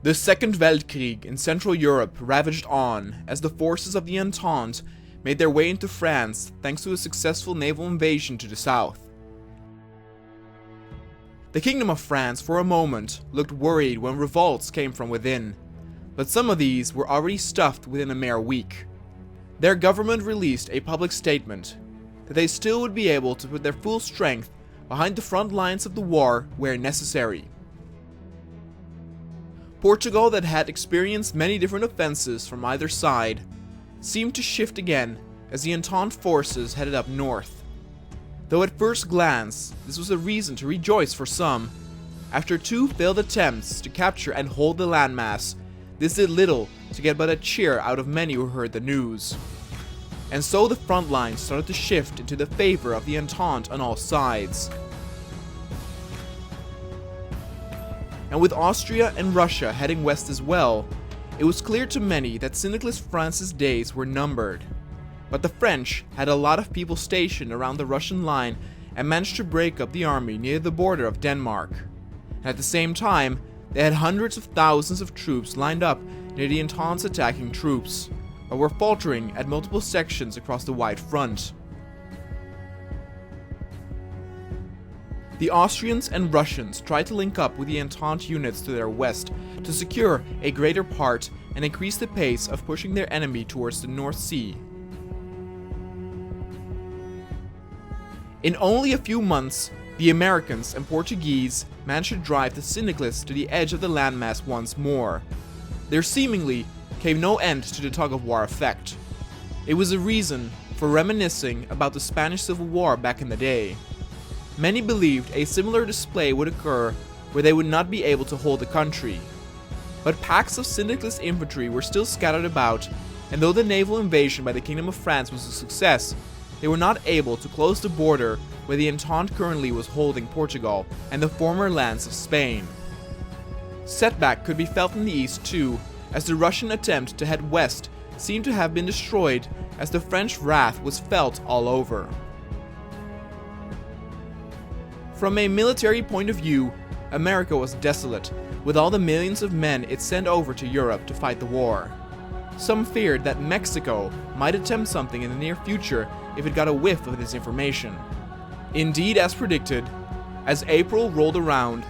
The Second Weltkrieg in Central Europe ravaged on as the forces of the Entente made their way into France thanks to a successful naval invasion to the south. The Kingdom of France for a moment looked worried when revolts came from within, but some of these were already stuffed within a mere week. Their government released a public statement that they still would be able to put their full strength behind the front lines of the war where necessary. Portugal, that had experienced many different offensives from either side, seemed to shift again as the Entente forces headed up north. Though at first glance, this was a reason to rejoice for some. After 2 failed attempts to capture and hold the landmass, this did little to get but a cheer out of many who heard the news. And so the front lines started to shift into the favor of the Entente on all sides. And with Austria and Russia heading west as well, it was clear to many that Syndicalist France's days were numbered. But the French had a lot of people stationed around the Russian line and managed to break up the army near the border of Denmark. And at the same time, they had hundreds of thousands of troops lined up near the Entente's attacking troops, but were faltering at multiple sections across the wide front. The Austrians and Russians tried to link up with the Entente units to their west to secure a greater part and increase the pace of pushing their enemy towards the North Sea. In only a few months, the Americans and Portuguese managed to drive the Syndicalists to the edge of the landmass once more. There seemingly came no end to the tug-of-war effect. It was a reason for reminiscing about the Spanish Civil War back in the day. Many believed a similar display would occur where they would not be able to hold the country. But packs of Syndicalist infantry were still scattered about, and though the naval invasion by the Kingdom of France was a success, they were not able to close the border where the Entente currently was holding Portugal and the former lands of Spain. Setback could be felt in the east too, as the Russian attempt to head west seemed to have been destroyed as the French wrath was felt all over. From a military point of view, America was desolate, with all the millions of men it sent over to Europe to fight the war. Some feared that Mexico might attempt something in the near future if it got a whiff of this information. Indeed, as predicted, as April rolled around,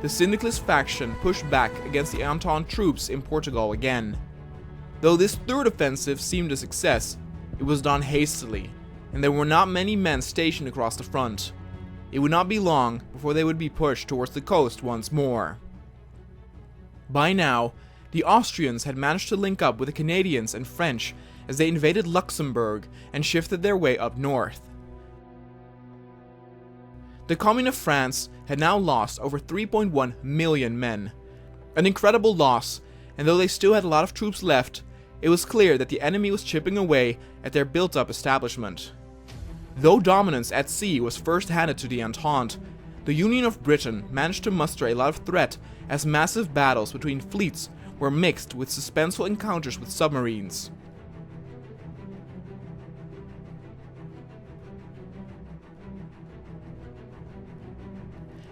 the Syndicalist faction pushed back against the Entente troops in Portugal again. Though this third offensive seemed a success, it was done hastily, and there were not many men stationed across the front. It would not be long before they would be pushed towards the coast once more. By now, the Austrians had managed to link up with the Canadians and French as they invaded Luxembourg and shifted their way up north. The Commune of France had now lost over 3.1 million men. An incredible loss, and though they still had a lot of troops left, it was clear that the enemy was chipping away at their built-up establishment. Though dominance at sea was first handed to the Entente, the Union of Britain managed to muster a lot of threat as massive battles between fleets were mixed with suspenseful encounters with submarines.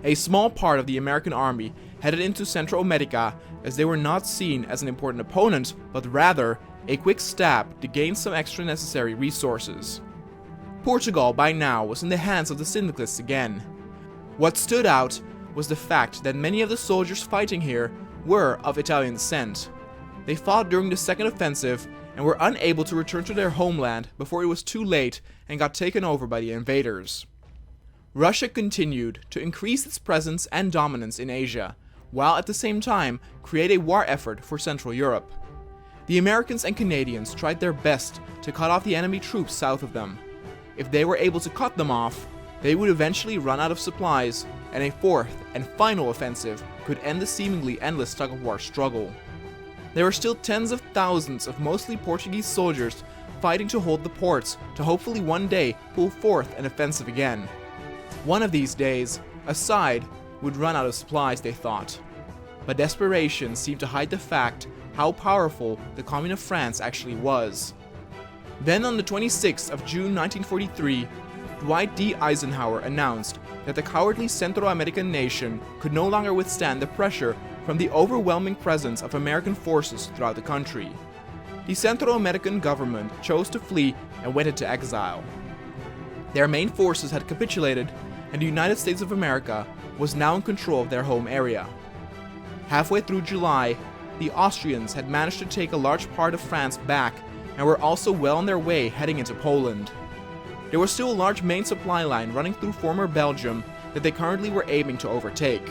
A small part of the American army headed into Central America as they were not seen as an important opponent, but rather a quick stab to gain some extra necessary resources. Portugal by now was in the hands of the Syndicalists again. What stood out was the fact that many of the soldiers fighting here were of Italian descent. They fought during the second offensive and were unable to return to their homeland before it was too late and got taken over by the invaders. Russia continued to increase its presence and dominance in Asia, while at the same time create a war effort for Central Europe. The Americans and Canadians tried their best to cut off the enemy troops south of them. If they were able to cut them off, they would eventually run out of supplies, and a fourth and final offensive could end the seemingly endless tug-of-war struggle. There were still tens of thousands of mostly Portuguese soldiers fighting to hold the ports to hopefully one day pull forth an offensive again. One of these days, a side would run out of supplies, they thought. But desperation seemed to hide the fact how powerful the Commune of France actually was. Then on the 26th of June 1943, Dwight D. Eisenhower announced that the cowardly Central American nation could no longer withstand the pressure from the overwhelming presence of American forces throughout the country. The Central American government chose to flee and went into exile. Their main forces had capitulated, and the United States of America was now in control of their home area. Halfway through July, the Austrians had managed to take a large part of France back and were also well on their way heading into Poland. There was still a large main supply line running through former Belgium that they currently were aiming to overtake.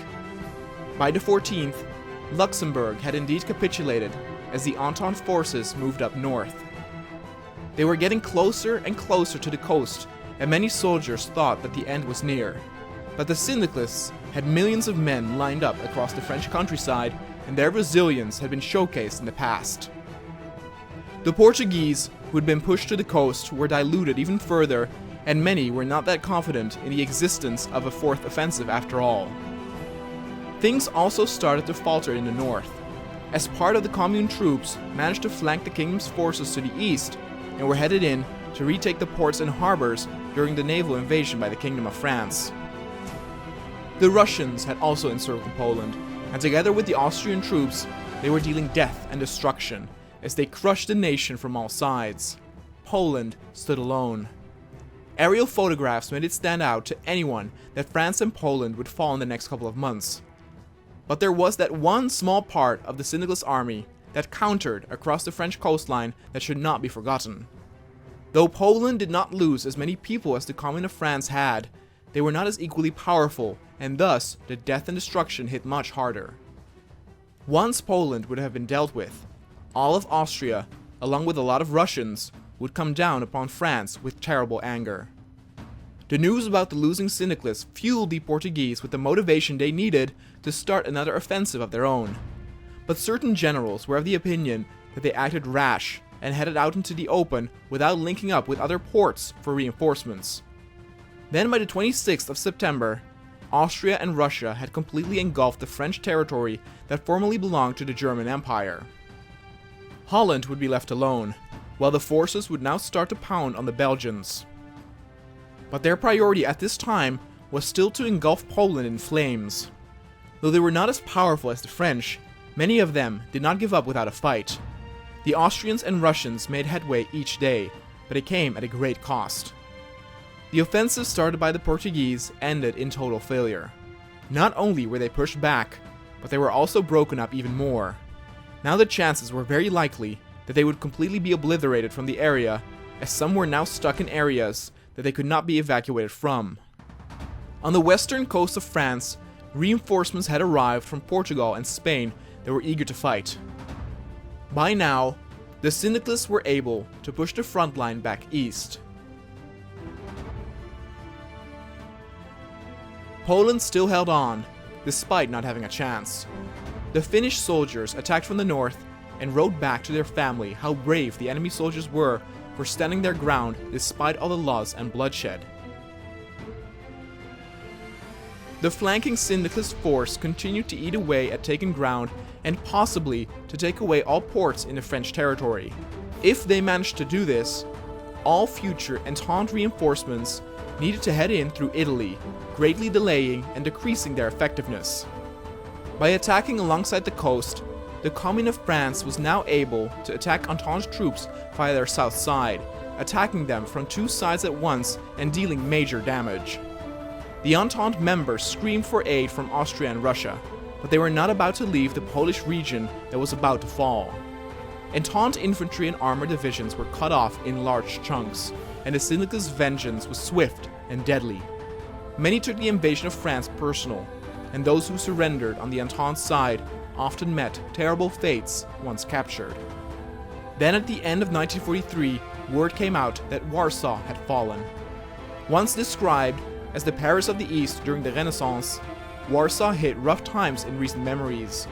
By the 14th, Luxembourg had indeed capitulated as the Entente forces moved up north. They were getting closer and closer to the coast, and many soldiers thought that the end was near. But the Syndicalists had millions of men lined up across the French countryside, and their resilience had been showcased in the past. The Portuguese, who had been pushed to the coast, were diluted even further, and many were not that confident in the existence of a fourth offensive after all. Things also started to falter in the north, as part of the Commune troops managed to flank the kingdom's forces to the east and were headed in to retake the ports and harbors during the naval invasion by the Kingdom of France. The Russians had also encircled Poland, and together with the Austrian troops, they were dealing death and destruction as they crushed the nation from all sides. Poland stood alone. Aerial photographs made it stand out to anyone that France and Poland would fall in the next couple of months. But there was that one small part of the Syndicalist army that countered across the French coastline that should not be forgotten. Though Poland did not lose as many people as the Commune of France had, they were not as equally powerful, and thus the death and destruction hit much harder. Once Poland would have been dealt with, all of Austria, along with a lot of Russians, would come down upon France with terrible anger. The news about the losing Syndicalists fueled the Portuguese with the motivation they needed to start another offensive of their own. But certain generals were of the opinion that they acted rash and headed out into the open without linking up with other ports for reinforcements. Then by the 26th of September, Austria and Russia had completely engulfed the French territory that formerly belonged to the German Empire. Holland would be left alone, while the forces would now start to pound on the Belgians. But their priority at this time was still to engulf Poland in flames. Though they were not as powerful as the French, many of them did not give up without a fight. The Austrians and Russians made headway each day, but it came at a great cost. The offensive started by the Portuguese ended in total failure. Not only were they pushed back, but they were also broken up even more. Now the chances were very likely that they would completely be obliterated from the area, as some were now stuck in areas that they could not be evacuated from. On the western coast of France, reinforcements had arrived from Portugal and Spain that were eager to fight. By now, the Syndicalists were able to push the front line back east. Poland still held on, despite not having a chance. The Finnish soldiers attacked from the north and wrote back to their family how brave the enemy soldiers were for standing their ground despite all the loss and bloodshed. The flanking Syndicalist force continued to eat away at taken ground and possibly to take away all ports in the French territory. If they managed to do this, all future Entente reinforcements needed to head in through Italy, greatly delaying and decreasing their effectiveness. By attacking alongside the coast, the Commune of France was now able to attack Entente troops via their south side, attacking them from two sides at once and dealing major damage. The Entente members screamed for aid from Austria and Russia, but they were not about to leave the Polish region that was about to fall. Entente infantry and armored divisions were cut off in large chunks, and the Syndicalist vengeance was swift and deadly. Many took the invasion of France personal, and those who surrendered on the Entente side often met terrible fates once captured. Then at the end of 1943, word came out that Warsaw had fallen. Once described as the Paris of the East during the Renaissance, Warsaw hit rough times in recent memories.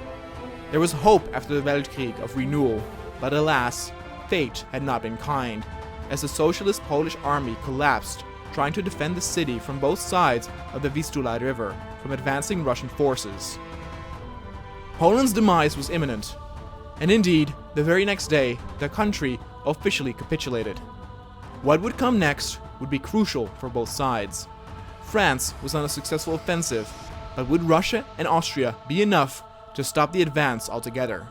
There was hope after the Weltkrieg of renewal, but alas, fate had not been kind, as the socialist Polish army collapsed trying to defend the city from both sides of the Vistula River from advancing Russian forces. Poland's demise was imminent, and indeed, the very next day, the country officially capitulated. What would come next would be crucial for both sides. France was on a successful offensive, but would Russia and Austria be enough to stop the advance altogether.